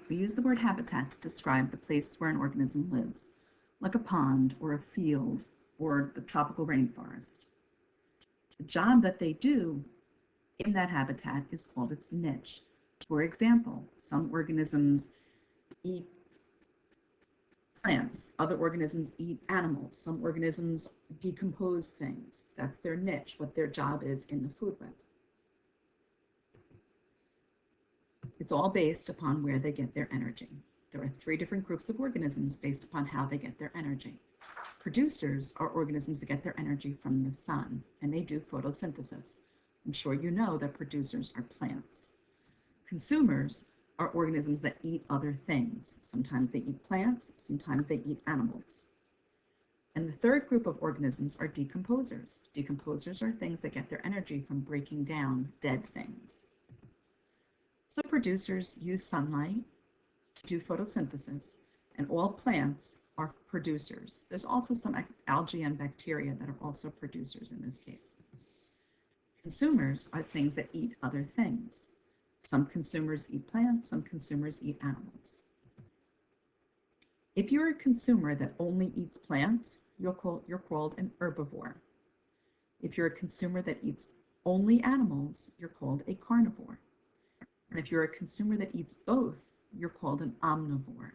We use the word habitat to describe the place where an organism lives, like a pond or a field or the tropical rainforest. The job that they do in that habitat is called its niche. For example, some organisms eat plants, other organisms eat animals, some organisms decompose things. That's their niche, what their job is in the food web. It's all based upon where they get their energy. There are three different groups of organisms based upon how they get their energy. Producers are organisms that get their energy from the sun, and they do photosynthesis. I'm sure you know that producers are plants. Consumers are organisms that eat other things. Sometimes they eat plants, sometimes they eat animals. And the third group of organisms are decomposers. Decomposers are things that get their energy from breaking down dead things. So producers use sunlight to do photosynthesis, and all plants are producers. There's also some algae and bacteria that are also producers in this case. Consumers are things that eat other things. Some consumers eat plants, some consumers eat animals. If you're a consumer that only eats plants, you're called an herbivore. If you're a consumer that eats only animals, you're called a carnivore. And if you're a consumer that eats both, you're called an omnivore.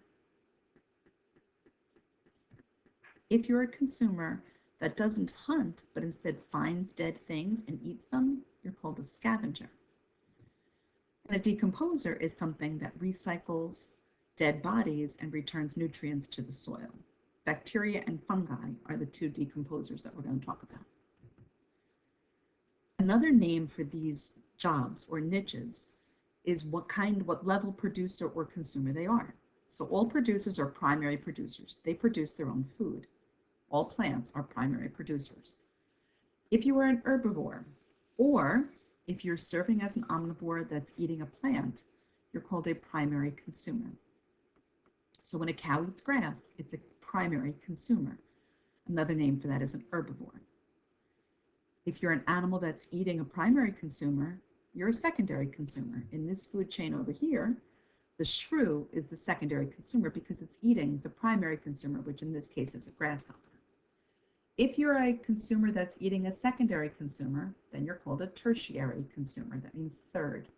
If you're a consumer that doesn't hunt, but instead finds dead things and eats them, you're called a scavenger. And a decomposer is something that recycles dead bodies and returns nutrients to the soil. Bacteria and fungi are the two decomposers that we're going to talk about. Another name for these jobs or niches is what level producer or consumer they are. So all producers are primary producers. They produce their own food. All plants are primary producers. If you are an herbivore, or if you're serving as an omnivore that's eating a plant, you're called a primary consumer. So when a cow eats grass, it's a primary consumer. Another name for that is an herbivore. If you're an animal that's eating a primary consumer, you're a secondary consumer. In this food chain over here, the shrew is the secondary consumer because it's eating the primary consumer, which in this case is a grasshopper. If you're a consumer that's eating a secondary consumer, then you're called a tertiary consumer. That means third.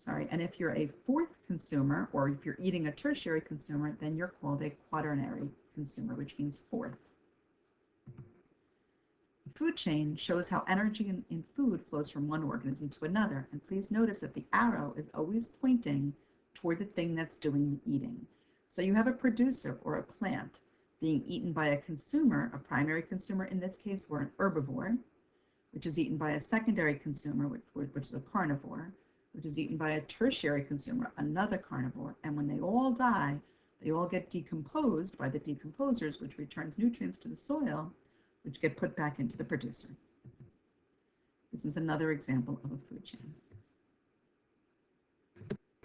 And if you're a fourth consumer, or if you're eating a tertiary consumer, then you're called a quaternary consumer, which means fourth. The food chain shows how energy in food flows from one organism to another. And please notice that the arrow is always pointing toward the thing that's doing the eating. So you have a producer or a plant being eaten by a consumer, a primary consumer in this case, or an herbivore, which is eaten by a secondary consumer, which is a carnivore, which is eaten by a tertiary consumer, another carnivore. And when they all die, they all get decomposed by the decomposers, which returns nutrients to the soil, which get put back into the producer. This is another example of a food chain.